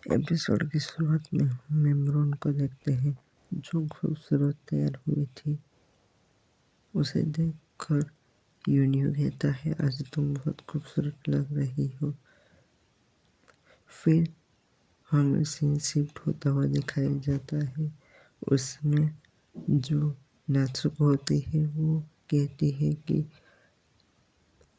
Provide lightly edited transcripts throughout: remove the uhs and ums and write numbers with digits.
Episode की शुरुआत में हम इमरान को देखते हैं जो खूबसूरत तैयार हुई थी। उसे देखकर यूनियो कहता है, आज तुम बहुत खूबसूरत लग रही हो। फिर हमें सीन शिफ्ट होता हुआ दिखाया जाता है। उसमें जो नाजुक होती है वो कहती है कि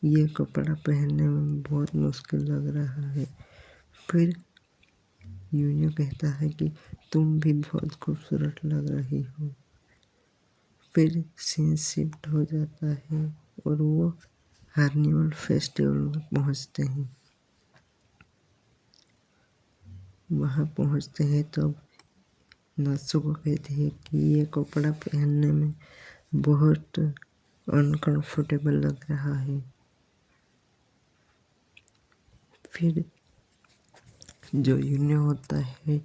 ये कपड़ा पहनने में बहुत मुश्किल लग रहा है। फिर यूनियो कहता है कि तुम भी बहुत खूबसूरत लग रही हो। फिर सीन शिफ्ट हो जाता है और वो कार्निवल फेस्टिवल में पहुंचते हैं। वहां पहुंचते हैं तब नासु को कहती है कि ये कपड़ा पहनने में बहुत अनकंफर्टेबल लग रहा है। फिर जो यूनियो होता है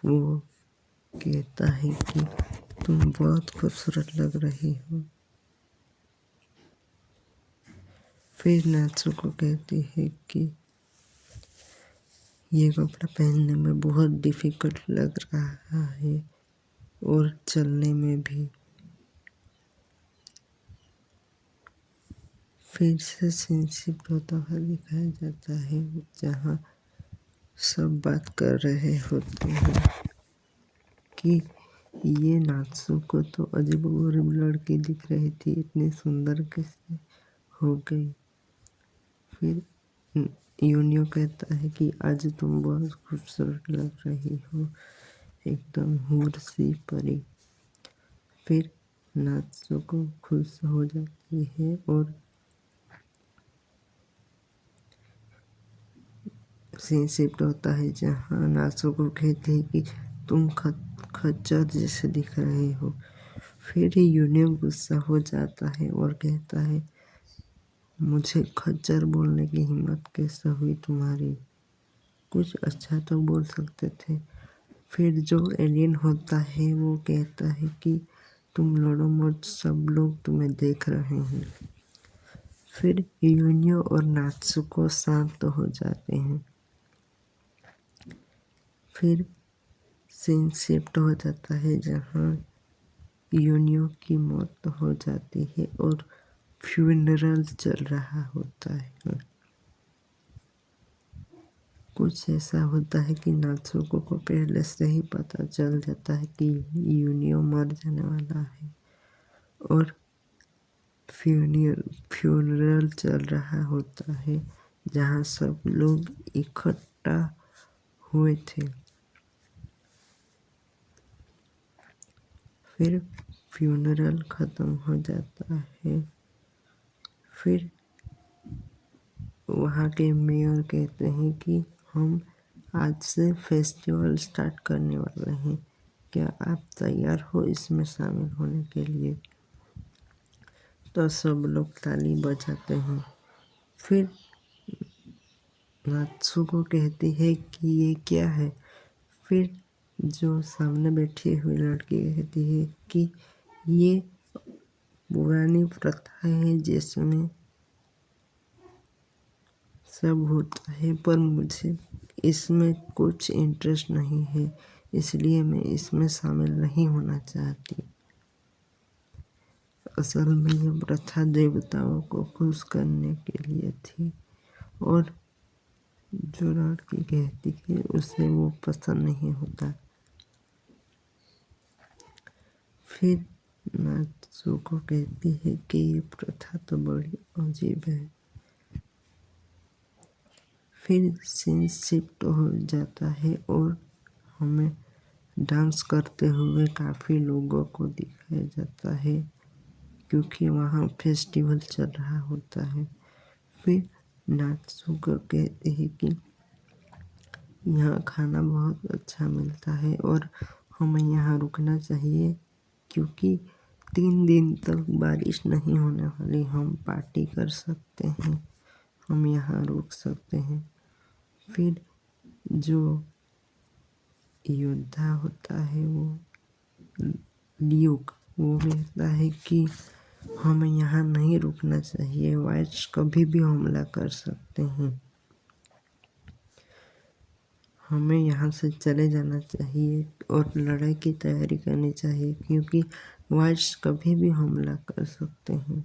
वो कहता है कि तुम बहुत खूबसूरत लग रही हो। फिर नात्सु को कहती है कि ये कपड़ा पहनने में बहुत डिफिकल्ट लग रहा है और चलने में भी। फिर से सीन शिफ्ट होता हुआ दिखाया जाता है जहाँ सब बात कर रहे होते हैं कि ये नात्सु को तो अजीबोगरीब लड़की दिख रही थी, इतनी सुंदर कैसे हो गई। फिर यूनियो कहता है कि आज तुम बहुत खूबसूरत लग रही हो, एकदम हूर सी परी। फिर नात्सु को खुश हो जाती है और सीन शिफ्ट होता है जहाँ नात्सु को कहती है कि तुम खच्चर जैसे दिख रहे हो। फिर यूनियो गुस्सा हो जाता है और कहता है, मुझे खच्चर बोलने की हिम्मत कैसे हुई तुम्हारी, कुछ अच्छा तो बोल सकते थे। फिर जो एलियन होता है वो कहता है कि तुम लड़ो मत, सब लोग तुम्हें देख रहे हैं। फिर यूनियो और नात्सुको शांत हो जाते हैं। फिर सीन शिफ्ट हो जाता है जहाँ यूनियो की मौत हो जाती है और फ्यूनरल चल रहा होता है। कुछ ऐसा होता है कि नात्सुको को पहले से ही पता चल जाता है कि यूनियो मर जाने वाला है और फ्यूनरल चल रहा होता है जहाँ सब लोग इकट्ठा हुए थे। फिर फ्यूनरल खत्म हो जाता है। फिर वहाँ के मेयर कहते हैं कि हम आज से फेस्टिवल स्टार्ट करने वाले हैं, क्या आप तैयार हो इसमें शामिल होने के लिए। तो सब लोग ताली बजाते हैं। फिर नात्सुको कहती है कि ये क्या है। फिर जो सामने बैठी हुई लड़की कहती है कि ये पुरानी प्रथा है जिसमें सब होता है, पर मुझे इसमें कुछ इंटरेस्ट नहीं है, इसलिए मैं इसमें शामिल नहीं होना चाहती। असल में ये प्रथा देवताओं को खुश करने के लिए थी और जो लड़की कहती है उसे वो पसंद नहीं होता। फिर नात्सुको कहती है कि ये प्रथा तो बड़ी अजीब है। फिर सीन शिफ्ट हो जाता है और हमें डांस करते हुए काफ़ी लोगों को दिखाया जाता है क्योंकि वहाँ फेस्टिवल चल रहा होता है। फिर नात्सुको कहते हैं कि यहाँ खाना बहुत अच्छा मिलता है और हमें यहाँ रुकना चाहिए क्योंकि 3 दिन तक बारिश नहीं होने वाली, हम पार्टी कर सकते हैं, हम यहाँ रुक सकते हैं। फिर जो योद्धा होता है वो ल्यूक वो कहता है कि हमें यहाँ नहीं रुकना चाहिए, वाइट्स कभी भी हमला कर सकते हैं, हमें यहाँ से चले जाना चाहिए और लड़ाई की तैयारी करनी चाहिए, क्योंकि वाइट्स कभी भी हमला कर सकते हैं।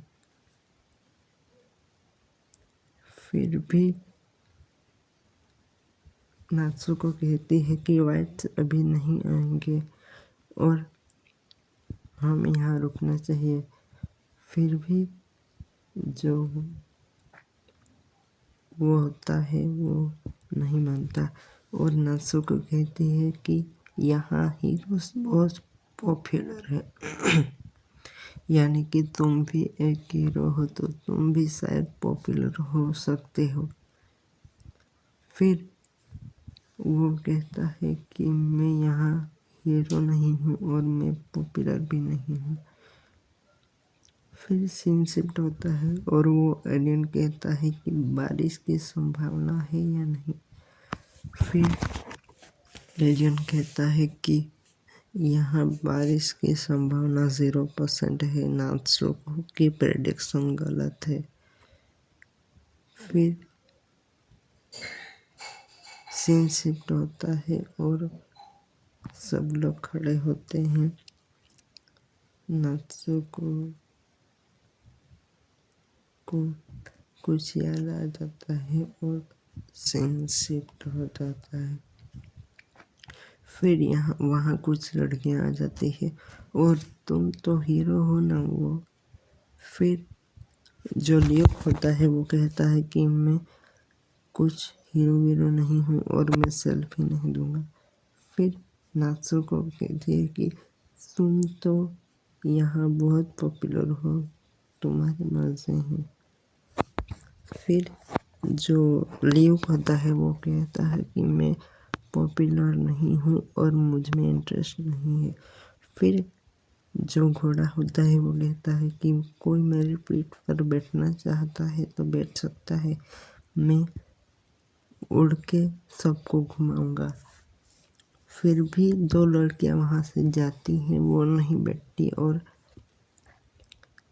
फिर भी नात्सुको कहती है कि वाइट्स अभी नहीं आएंगे और हमें यहाँ रुकना चाहिए। फिर भी जो वो होता है वो नहीं मानता और नात्सुको कहती है कि यहाँ हीरोज बहुत पॉपुलर है यानी कि तुम भी एक हीरो हो तो तुम भी शायद पॉपुलर हो सकते हो। फिर वो कहता है कि मैं यहाँ हीरो नहीं हूँ और मैं पॉपुलर भी नहीं हूँ। फिर सीन शिफ्ट होता है और वो एलियन कहता है कि बारिश की संभावना है या नहीं। फिर एलियन कहता है कि यहाँ बारिश की संभावना 0% है। नात्सुको की प्रेडिक्शन गलत है। फिर सीन शिफ्ट होता है और सब लोग खड़े होते हैं। नात्सुको को कुछ याद आ जाता है और सीन शिफ्ट हो जाता है। फिर यहाँ वहाँ कुछ लड़कियाँ आ जाती है और तुम तो हीरो हो ना वो। फिर जो ल्यूक होता है वो कहता है कि मैं कुछ हीरो वीरो नहीं हूँ और मैं सेल्फी नहीं दूंगा। फिर नात्सुको कहती है कि तुम तो यहाँ बहुत पॉपुलर हो, तुम्हारी मर्जी है। फिर जो ल्यूक होता है वो कहता है कि मैं पॉपुलर नहीं हूँ और मुझ में इंटरेस्ट नहीं है। फिर जो घोड़ा होता है वो कहता है कि कोई मेरी पीठ पर बैठना चाहता है तो बैठ सकता है, मैं उड़ के सबको घुमाऊंगा। फिर भी दो लड़कियां वहाँ से जाती हैं, वो नहीं बैठती और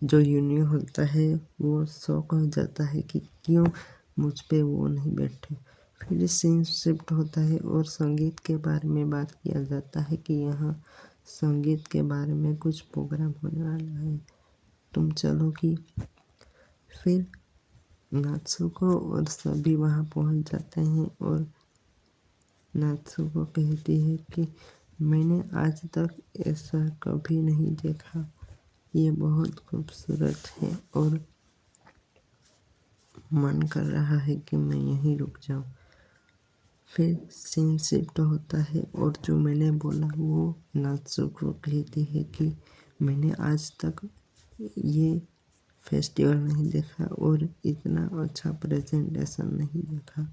जो यूनियन होता है वो शौक हो जाता है कि क्यों मुझ पे वो नहीं बैठे। फिर सीन शिफ्ट होता है और संगीत के बारे में बात किया जाता है कि यहाँ संगीत के बारे में कुछ प्रोग्राम होने वाला है, तुम चलोगी। फिर नात्सुको और सभी वहाँ पहुँच जाते हैं और नात्सुको कहती है कि मैंने आज तक ऐसा कभी नहीं देखा, ये बहुत खूबसूरत है और मन कर रहा है कि मैं यहीं रुक जाऊं। फिर सीन शिफ्ट होता है और जो मैंने बोला वो नात्सुको कहती है कि मैंने आज तक ये फेस्टिवल नहीं देखा और इतना अच्छा प्रेजेंटेशन नहीं देखा।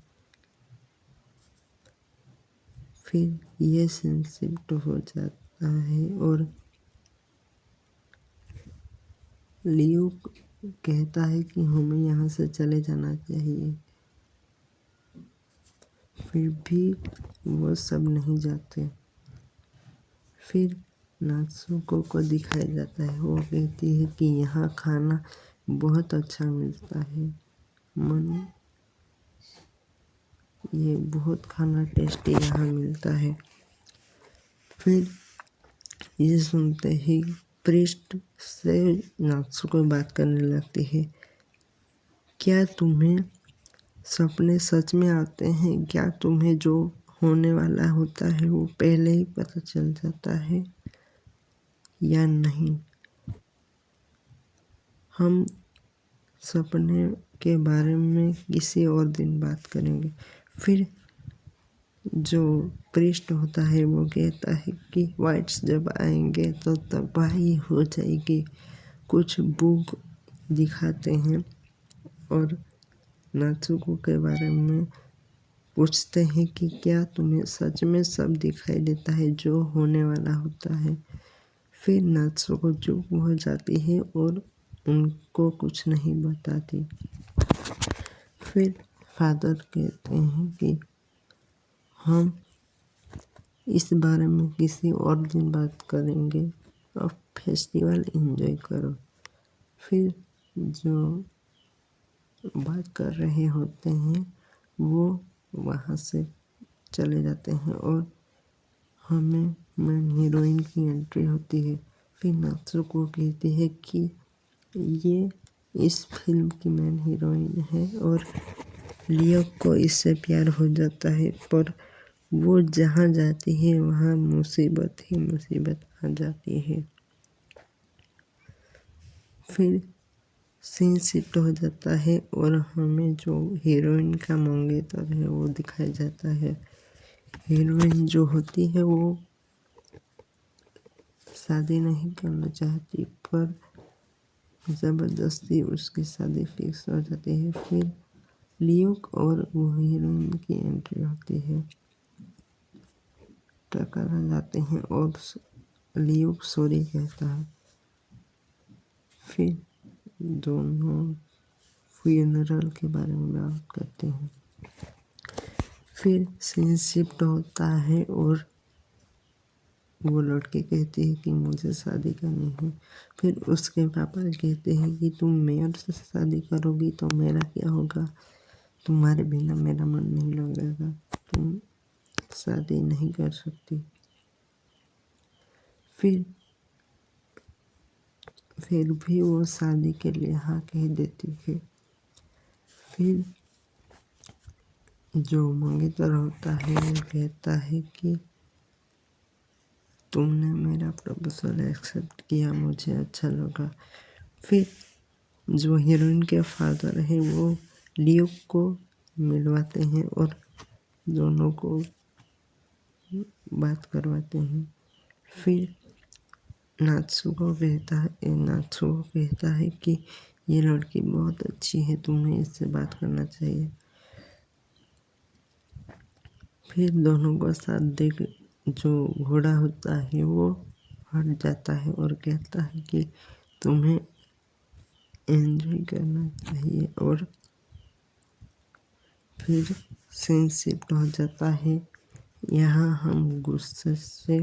फिर ये सीन शिफ्ट हो जाता है और लियो कहता है कि हमें यहाँ से चले जाना चाहिए। फिर भी वो सब नहीं जाते। फिर नात्सुको को दिखाया जाता है, वो कहती है कि यहाँ खाना बहुत अच्छा मिलता है, मन ये बहुत खाना टेस्टी यहाँ मिलता है। फिर ये सुनते ही प्रिस्ट से नात्सुको बात करने लगती है, क्या तुम्हें सपने सच में आते हैं? क्या तुम्हें जो होने वाला होता है वो पहले ही पता चल जाता है या नहीं? हम सपने के बारे में किसी और दिन बात करेंगे। फिर जो प्रिस्ट होता है वो कहता है कि वाइट्स जब आएंगे तो तबाही हो जाएगी। कुछ बुक दिखाते हैं और नात्सुको के बारे में पूछते हैं कि क्या तुम्हें सच में सब दिखाई देता है जो होने वाला होता है? फिर नात्सुको चुप हो जाती है और उनको कुछ नहीं बताती। फिर फादर कहते हैं कि हम इस बारे में किसी और दिन बात करेंगे, अब फेस्टिवल एंजॉय करो। फिर जो बात कर रहे होते हैं वो वहाँ से चले जाते हैं और हमें मेन हीरोइन की एंट्री होती है। फिर नात्सुको कहती है कि ये इस फिल्म की मेन हीरोइन है और लियो को इससे प्यार हो जाता है, पर वो जहाँ जाती है वहाँ मुसीबत ही मुसीबत आ जाती है। फिर सीन शिफ्ट हो जाता है और हमें जो हीरोइन का मंगेतर है वो दिखाया जाता है। हीरोइन जो होती है वो शादी नहीं करना चाहती, पर ज़बरदस्ती उसकी शादी फिक्स हो जाती है। फिर लियोक और वो हीरोइन की एंट्री होती है, टकरा जाते हैं और लियोक सॉरी कहता है। फिर दोनों फ्यूनरल के बारे में बात करते हैं। फिर सीन शिफ्ट होता है और वो लड़की कहती है कि मुझे शादी करनी है। फिर उसके पापा कहते हैं कि तुम मेयर से शादी करोगी तो मेरा क्या होगा, तुम्हारे बिना मेरा मन नहीं लगेगा, तुम शादी नहीं कर सकती। फिर भी वो शादी के लिए हाँ कह देती है। फिर जो मंगेतर होता है वो कहता है कि तुमने मेरा प्रपोजल एक्सेप्ट किया, मुझे अच्छा लगा। फिर जो हीरोइन के फादर है वो लियो को मिलवाते हैं और दोनों को बात करवाते हैं। फिर नात्सुको कहता है कि ये लड़की बहुत अच्छी है, तुम्हें इससे बात करना चाहिए। फिर दोनों को साथ देख जो घोड़ा होता है वो हट जाता है और कहता है कि तुम्हें एंजॉय करना चाहिए। और फिर सीन शिफ्ट हो जाता है। यहाँ हम गुस्से से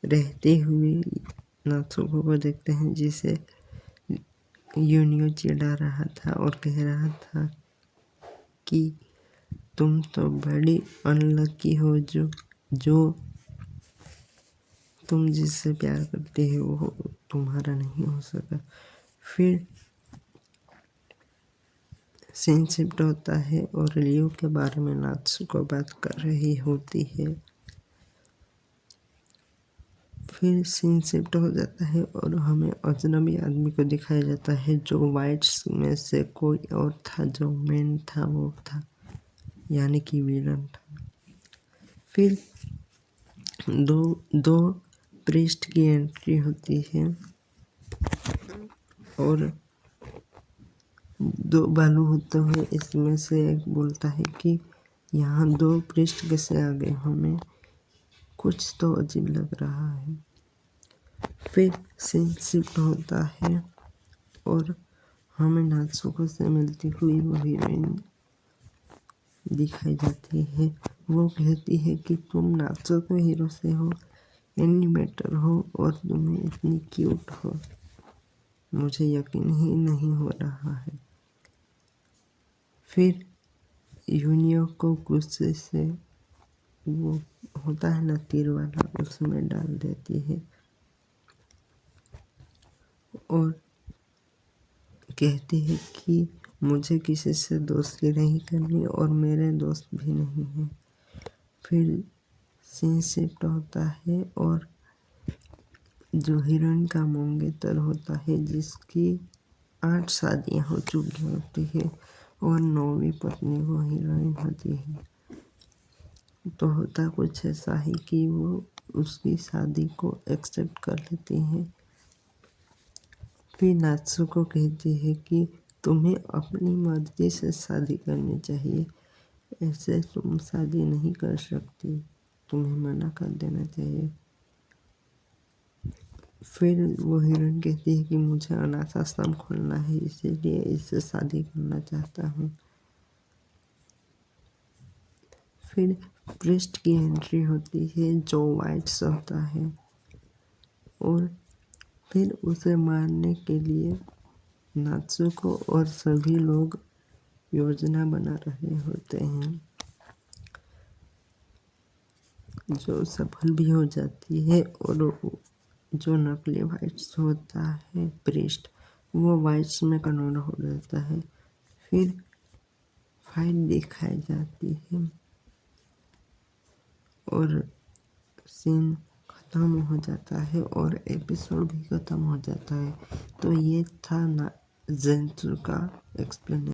रहते हुए नात्सुको को देखते हैं, जिसे यूनियो चिढ़ा रहा था और कह रहा था कि तुम तो बड़ी अनलकी हो, जो तुम जिससे प्यार करते हो वो तुम्हारा नहीं हो सका। फिर सीन शिफ्ट होता है और लियो के बारे में नात्सुको बात कर रही होती है। फिर सीन शिफ्ट हो जाता है और हमें अजनबी आदमी को दिखाया जाता है, जो वाइट्स में से कोई और था। जो मेन था वो था, यानी कि विलन था। फिर दो प्रीस्ट की एंट्री होती है और दो बालू होते हुए इसमें से एक बोलता है कि यहाँ दो प्रीस्ट कैसे आ गए, हमें कुछ तो अजीब लग रहा है। फिर सीन शिफ्ट होता है और हमें नात्सुको से मिलती हुई वो हीरोइन दिखाई जाती है। वो कहती है कि तुम नात्सुको हीरो से हो, एनिमेटर हो और तुम्हें इतनी क्यूट हो, मुझे यकीन ही नहीं हो रहा है। फिर यूनियो को गुस्से से वो होता है ना तीर वाला, उसमें डाल देती है और कहती है कि मुझे किसी से दोस्ती नहीं करनी और मेरे दोस्त भी नहीं हैं। फिर सीन शिफ्ट होता है और जो हीरोइन का मंगेतर होता है, जिसकी 8 शादियाँ हो चुकी होती है और 9वीं पत्नी वो हीरोइन होती है, तो होता कुछ ऐसा ही कि वो उसकी शादी को एक्सेप्ट कर लेती हैं। फिर नात्सुको कहती है कि तुम्हें अपनी मर्जी से शादी करनी चाहिए, ऐसे तुम शादी नहीं कर सकती, तुम्हें मना कर देना चाहिए। फिर वो हीरोइन कहती है कि मुझे अनाथ आश्रम खोलना है, इसीलिए इससे शादी करना चाहता हूँ। फिर प्रीस्ट की एंट्री होती है, जो वाइट्स होता है और फिर उसे मारने के लिए नात्सुको और सभी लोग योजना बना रहे होते हैं। जो सफल भी हो जाती है और जो नकली वाइट्स होता है प्रीस्ट, वो वाइट्स में कन्वर्ट हो जाता है। फिर फाइट दिखाई जाती है और सीन खत्म हो जाता है और एपिसोड भी खत्म हो जाता है। तो ये था ना ज़ेन्सु का एक्सप्लेनेशन।